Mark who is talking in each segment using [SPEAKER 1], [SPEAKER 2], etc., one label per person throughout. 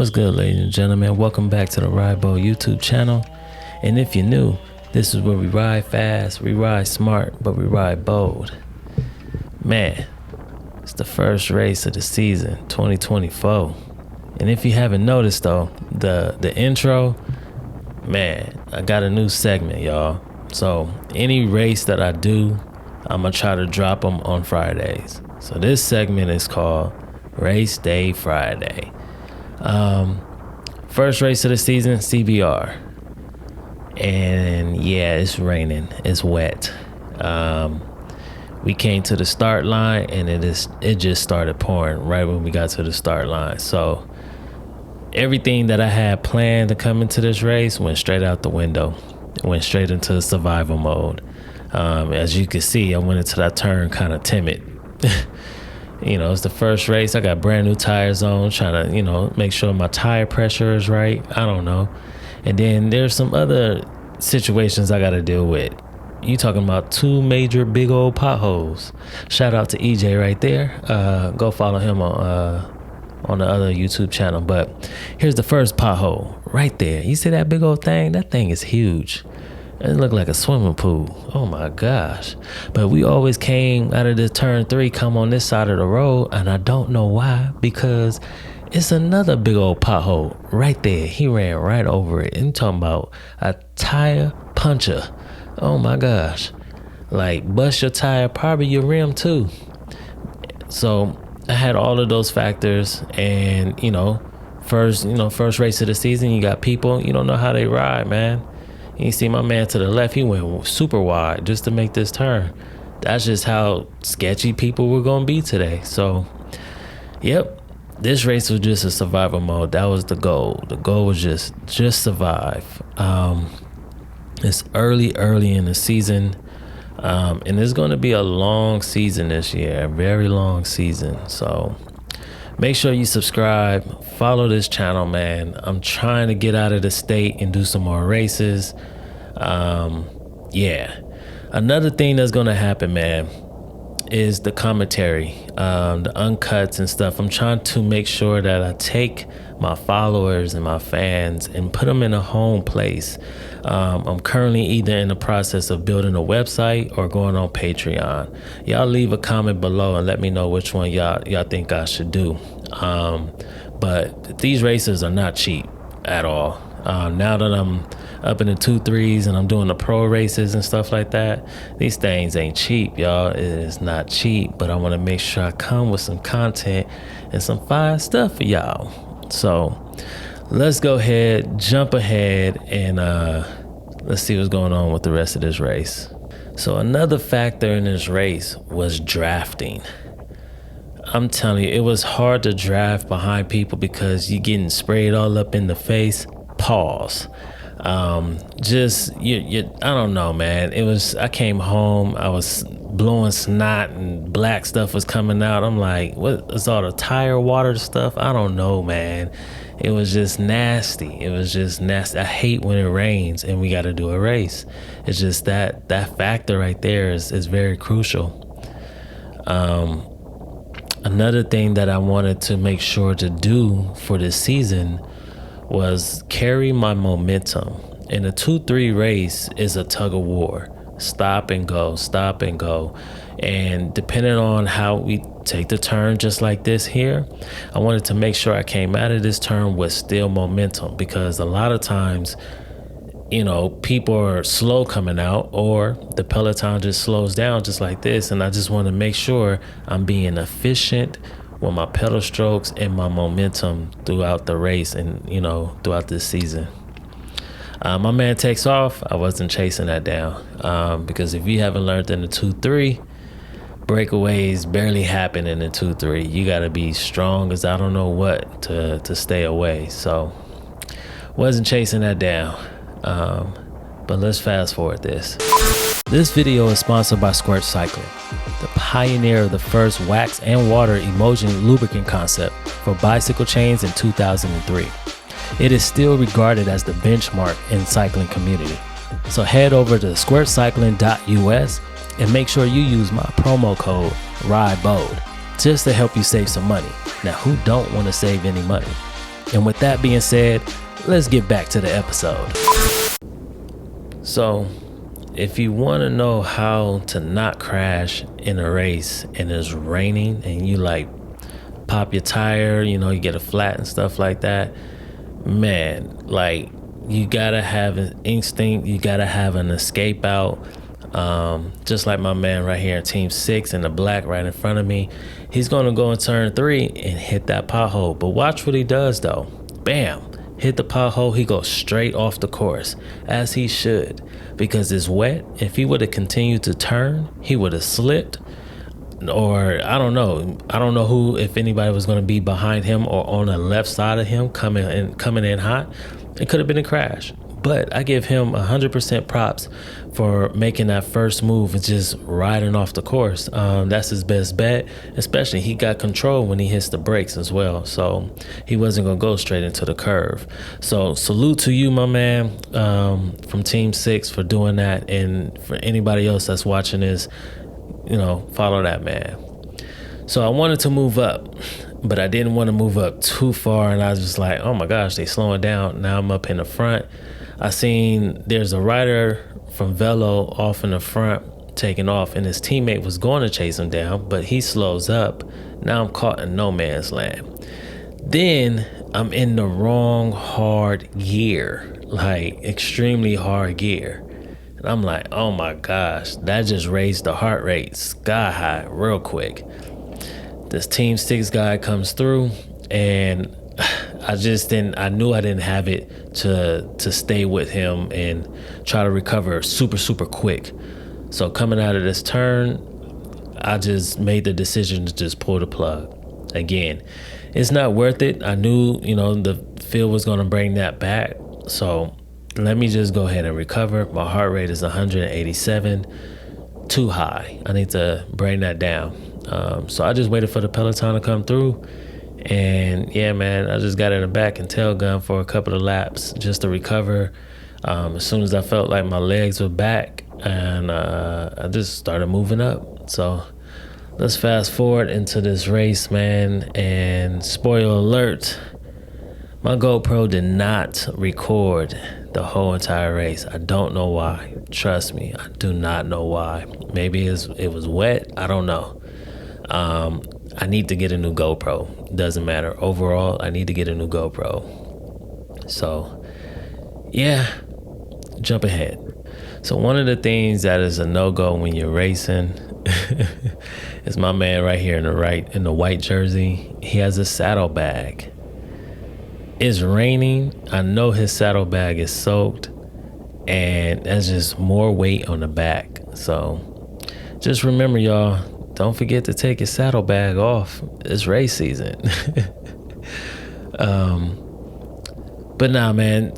[SPEAKER 1] What's good, ladies and gentlemen? Welcome back to the Ridebold YouTube channel. And if you're new, this is where we ride fast, we ride smart, but we ride bold. Man, it's the first race of the season, 2024. And if you haven't noticed though, the intro, man, I got a new segment, y'all. So any race that I do, I'm gonna try to drop them on Fridays. So this segment is called Race Day Friday. First race of the season, CBR. And yeah, it's raining, it's wet. We came to the start line and it just started pouring right when we got to the start line. So everything that I had planned to come into this race went straight out the window. It went straight into survival mode. As you can see, I went into that turn kind of timid. You know, it's the first race. I got brand new tires on, trying to, make sure my tire pressure is right. I don't know. And then there's some other situations I got to deal with. You talking about two major big old potholes. Shout out to EJ right there. Go follow him on the other YouTube channel. But here's the first pothole right there. You see that big old thing? That thing is huge. It looked like a swimming pool. Oh my gosh. But we always came out of the turn 3, come on this side of the road, and I don't know why, because it's another big old pothole right there. He ran right over it. And I'm talking about a tire puncher. Oh my gosh. Like bust your tire, probably your rim too. So I had all of those factors, and first race of the season, you got people, you don't know how they ride, man. You see my man to the left, he went super wide just to make this turn. That's just how sketchy people were going to be today. So, yep, this race was just a survival mode. That was the goal. The goal was just survive. It's early in the season, and it's going to be a long season this year, a very long season. So make sure you subscribe, follow this channel, man. I'm trying to get out of the state and do some more races. Yeah. Another thing that's going to happen, man, is the commentary, the uncuts and stuff. I'm trying to make sure that I take my followers and my fans and put them in a home place. I'm currently either in the process of building a website or going on Patreon. Y'all leave a comment below and let me know which one y'all think I should do. But these races are not cheap at all. Now that I'm up in the 2-3s and I'm doing the pro races and stuff like that, these things ain't cheap, y'all. It is not cheap, but I want to make sure I come with some content and some fire stuff for y'all. So let's go ahead, jump ahead, and let's see what's going on with the rest of this race. So another factor in this race was drafting. I'm telling you, it was hard to draft behind people because you're getting sprayed all up in the face. Pause. I don't know, man. I came home, I was blowing snot and black stuff was coming out. I'm like, what is all the tire water stuff? I don't know, man. It was just nasty. I hate when it rains and we got to do a race. It's just that factor right there is very crucial. Another thing that I wanted to make sure to do for this season was carry my momentum. In a 2-3 race is a tug of war. Stop and go. And depending on how we take the turn, just like this here, I wanted to make sure I came out of this turn with still momentum, because a lot of times, people are slow coming out, or the peloton just slows down just like this. And I just want to make sure I'm being efficient with my pedal strokes and my momentum throughout the race and, throughout this season. My man takes off. I wasn't chasing that down because if you haven't learned in the 2-3, breakaways barely happen in the 2-3. You got to be strong as I don't know what to stay away. So wasn't chasing that down. But let's fast forward this. This video is sponsored by Squirt Cycling, the pioneer of the first wax and water emulsion lubricant concept for bicycle chains in 2003. It is still regarded as the benchmark in cycling community. So head over to squirtcycling.us and make sure you use my promo code RIDEBOLD just to help you save some money. Now, who don't want to save any money? And with that being said, let's get back to the episode. So, if you want to know how to not crash in a race and it's raining and you like pop your tire, you get a flat and stuff like that, man, like you gotta have an instinct, you gotta have an escape out. Just like my man right here in team 6 in the black right in front of me, he's gonna go in turn 3 and hit that pothole. But watch what he does though. Bam, hit the pothole, he goes straight off the course, as he should, because it's wet. If he would have continued to turn, he would have slipped, or I don't know who, if anybody was going to be behind him or on the left side of him coming in hot. It could have been a crash. But I give him 100% props for making that first move and just riding off the course. That's his best bet, especially he got control when he hits the brakes as well. So he wasn't going to go straight into the curve. So salute to you, my man, from Team 6 for doing that. And for anybody else that's watching this, follow that man. So I wanted to move up, but I didn't want to move up too far. And I was just like, oh my gosh, they slowing down. Now I'm up in the front. I seen there's a rider from Velo off in the front taking off, and his teammate was going to chase him down, but he slows up. Now I'm caught in no man's land. Then I'm in the wrong hard gear, like extremely hard gear. And I'm like, oh my gosh, that just raised the heart rate sky high real quick. This Team 6 guy comes through, and I knew I didn't have it to stay with him and try to recover super quick. So coming out of this turn, I just made the decision to just pull the plug. Again, it's not worth it. I knew, the field was going to bring that back. So let me just go ahead and recover. My heart rate is 187, too high. I need to bring that down. So I just waited for the peloton to come through. And yeah, man, I just got in the back and tail gun for a couple of laps just to recover. As soon as I felt like my legs were back, and I just started moving up. So let's fast forward into this race, man. And spoiler alert, my GoPro did not record the whole entire race. I don't know why. Trust me, I do not know why. Maybe it was wet. I don't know. I need to get a new GoPro. Doesn't matter. Overall, I need to get a new GoPro. So, yeah, jump ahead. So one of the things that is a no-go when you're racing is my man right here in the white jersey. He has a saddlebag. It's raining. I know his saddlebag is soaked, and that's just more weight on the back. So just remember, y'all, don't forget to take your saddlebag off. It's race season. But nah, man,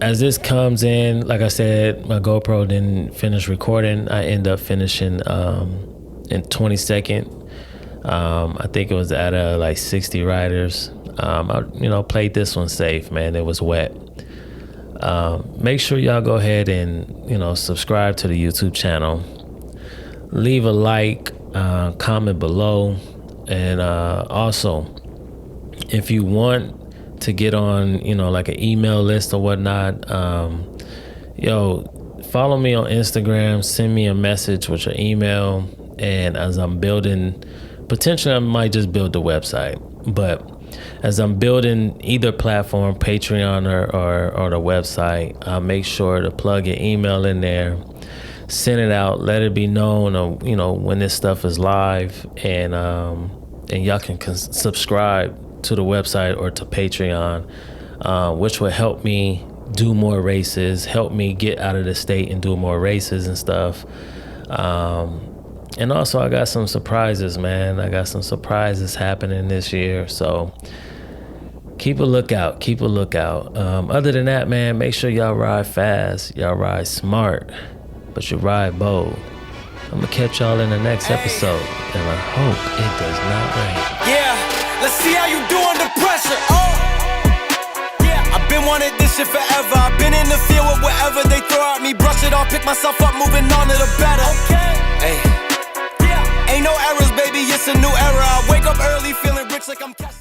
[SPEAKER 1] as this comes in, like I said, my GoPro didn't finish recording. I end up finishing in 22nd. I think it was out of like 60 riders. I played this one safe, man. It was wet. Make sure y'all go ahead and, subscribe to the YouTube channel. Leave a like, comment below. And also, if you want to get on, like an email list or whatnot, follow me on Instagram, send me a message with your email. And as I'm building, potentially I might just build the website, but as I'm building either platform, Patreon or the website, I'll make sure to plug your email in there, send it out, let it be known, when this stuff is live, and y'all can subscribe to the website or to Patreon, which will help me do more races, help me get out of the state and do more races and stuff. And also I got some surprises, man. I got some surprises happening this year. So keep a lookout. Other than that, man, make sure y'all ride fast, y'all ride smart, but you ride bold. I'm gonna catch y'all in the next episode, and I hope it does not rain.
[SPEAKER 2] Yeah, let's see how you do under pressure. Oh, yeah, I've been wanting this shit forever. I've been in the field with whatever they throw at me. Brush it off, pick myself up, moving on to the better. Okay, hey, yeah, ain't no errors, baby, it's a new era. I wake up early, feeling rich like I'm catching.